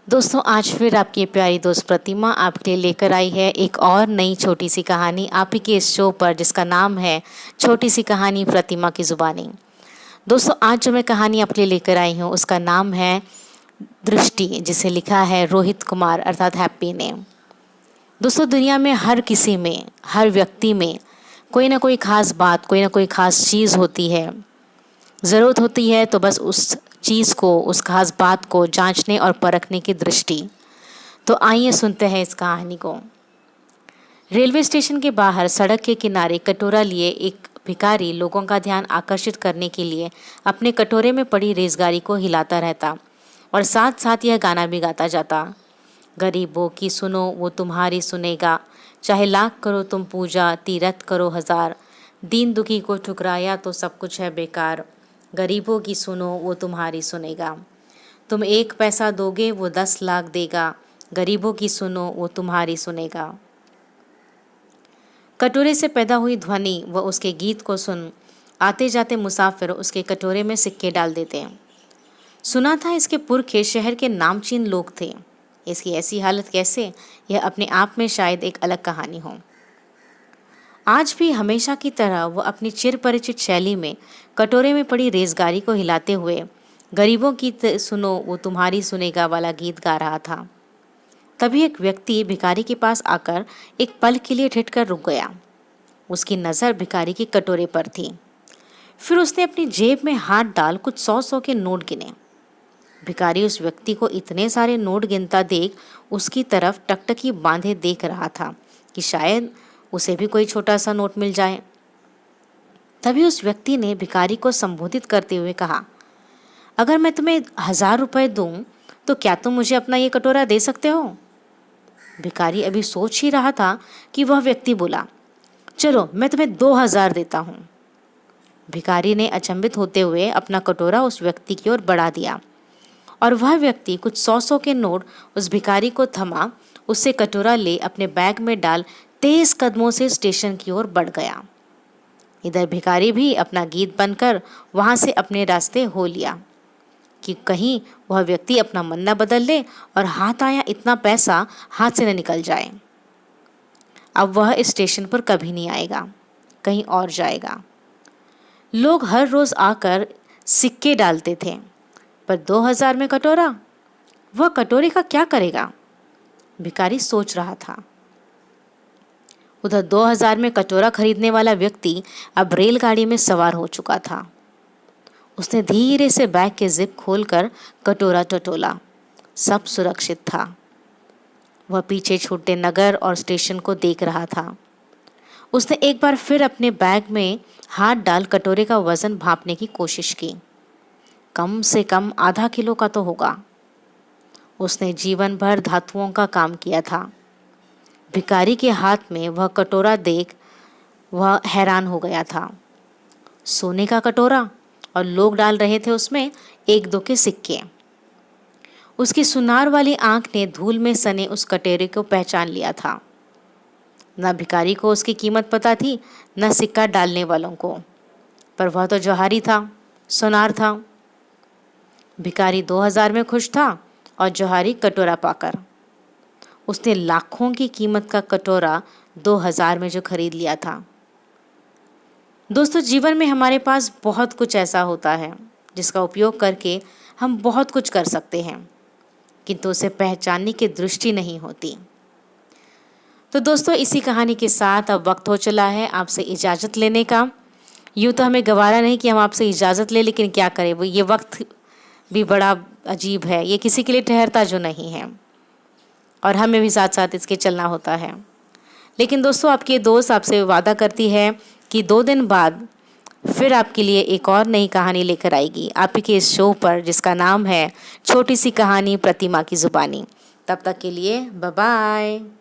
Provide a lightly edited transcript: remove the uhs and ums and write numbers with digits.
दोस्तों आज फिर आपकी प्यारी दोस्त प्रतिमा आपके लिए लेकर आई है एक और नई छोटी सी कहानी आप ही के इस शो पर, जिसका नाम है छोटी सी कहानी प्रतिमा की ज़ुबानी। दोस्तों आज जो मैं कहानी आपके लिए लेकर आई हूँ उसका नाम है दृष्टि, जिसे लिखा है रोहित कुमार अर्थात हैप्पी ने। दोस्तों दुनिया में हर किसी में, हर व्यक्ति में कोई ना कोई ख़ास बात, कोई ना कोई ख़ास चीज़ होती है। ज़रूरत होती है तो बस उस चीज़ को, उस खास बात को जांचने और परखने की दृष्टि। तो आइए सुनते हैं इस कहानी को। रेलवे स्टेशन के बाहर सड़क के किनारे कटोरा लिए एक भिखारी लोगों का ध्यान आकर्षित करने के लिए अपने कटोरे में पड़ी रेज़गाड़ी को हिलाता रहता और साथ साथ यह गाना भी गाता जाता। गरीबों की सुनो वो तुम्हारी सुनेगा, चाहे लाख करो तुम पूजा, तीरथ करो हजार, दीन दुखी को ठुकराया तो सब कुछ है बेकार। गरीबों की सुनो वो तुम्हारी सुनेगा, तुम 1 पैसा दोगे वो 10 लाख देगा। गरीबों की सुनो वो तुम्हारी सुनेगा। कटोरे से पैदा हुई ध्वनि व उसके गीत को सुन आते जाते मुसाफिर उसके कटोरे में सिक्के डाल देते। सुना था इसके पुरखे शहर के नामचीन लोग थे। इसकी ऐसी हालत कैसे, यह अपने आप में शायद एक अलग कहानी हो। आज भी हमेशा की तरह वह अपनी चिर परिचित शैली में कटोरे में पड़ी रेज़गाड़ी को हिलाते हुए गरीबों की सुनो वो तुम्हारी सुनेगा वाला गीत गा रहा था। तभी एक व्यक्ति भिखारी के पास आकर एक पल के लिए ठिठकर रुक गया। उसकी नज़र भिखारी के कटोरे पर थी। फिर उसने अपनी जेब में हाथ डाल कुछ 100 के नोट गिने। भिखारी उस व्यक्ति को इतने सारे नोट गिनता देख उसकी तरफ टकटकी बांधे देख रहा था कि शायद उसे भी कोई छोटा सा नोट मिल जाए। तभी उस व्यक्ति ने भिखारी को संबोधित करते हुए कहा, अगर मैं तुम्हें 1000 रुपये दूं तो क्या तुम मुझे अपना ये कटोरा दे सकते हो? भिखारी अभी सोच ही रहा था कि वह व्यक्ति बोला, चलो मैं तुम्हें 2000 देता हूँ। भिखारी ने अचंभित होते हुए अपना कटोरा उस व्यक्ति की ओर बढ़ा दिया और वह व्यक्ति कुछ 100 के नोट उस भिखारी को थमा, उससे कटोरा ले अपने बैग में डाल तेज कदमों से स्टेशन की ओर बढ़ गया। इधर भिखारी भी अपना गीत बनकर वहां से अपने रास्ते हो लिया कि कहीं वह व्यक्ति अपना मन न बदल ले और हाथ आया इतना पैसा हाथ से न निकल जाए। अब वह इस स्टेशन पर कभी नहीं आएगा, कहीं और जाएगा। लोग हर रोज आकर सिक्के डालते थे, पर 2000 में कटोरा, वह कटोरे का क्या करेगा? भिखारी सोच रहा था। उधर 2000 में कटोरा खरीदने वाला व्यक्ति अब रेलगाड़ी में सवार हो चुका था। उसने धीरे से बैग के जिप खोलकर कटोरा टटोला। सब सुरक्षित था। वह पीछे छूटे नगर और स्टेशन को देख रहा था। उसने एक बार फिर अपने बैग में हाथ डाल कटोरे का वजन भांपने की कोशिश की। कम से कम आधा किलो का तो होगा। उसने जीवन भर धातुओं का काम किया था। भिखारी के हाथ में वह कटोरा देख वह हैरान हो गया था। सोने का कटोरा और लोग डाल रहे थे उसमें 1-2 के सिक्के। उसकी सुनार वाली आंख ने धूल में सने उस कटोरे को पहचान लिया था। न भिखारी को उसकी कीमत पता थी, न सिक्का डालने वालों को, पर वह तो जौहरी था, सुनार था। भिखारी 2000 में खुश था और जौहरी कटोरा पाकर। उसने लाखों की कीमत का कटोरा 2000 में जो खरीद लिया था। दोस्तों जीवन में हमारे पास बहुत कुछ ऐसा होता है जिसका उपयोग करके हम बहुत कुछ कर सकते हैं, किंतु उसे पहचानने की दृष्टि नहीं होती। तो दोस्तों इसी कहानी के साथ अब वक्त हो चला है आपसे इजाज़त लेने का। यूँ तो हमें गवारा नहीं कि हम आपसे इजाज़त ले, लेकिन क्या करें, वो ये वक्त भी बड़ा अजीब है, ये किसी के लिए ठहरता जो नहीं है और हमें भी साथ साथ इसके चलना होता है। लेकिन दोस्तों आपकी दोस्त आपसे वादा करती है कि 2 दिन बाद फिर आपके लिए एक और नई कहानी लेकर आएगी आप ही के इस शो पर, जिसका नाम है छोटी सी कहानी प्रतिमा की ज़ुबानी। तब तक के लिए बाय बाय।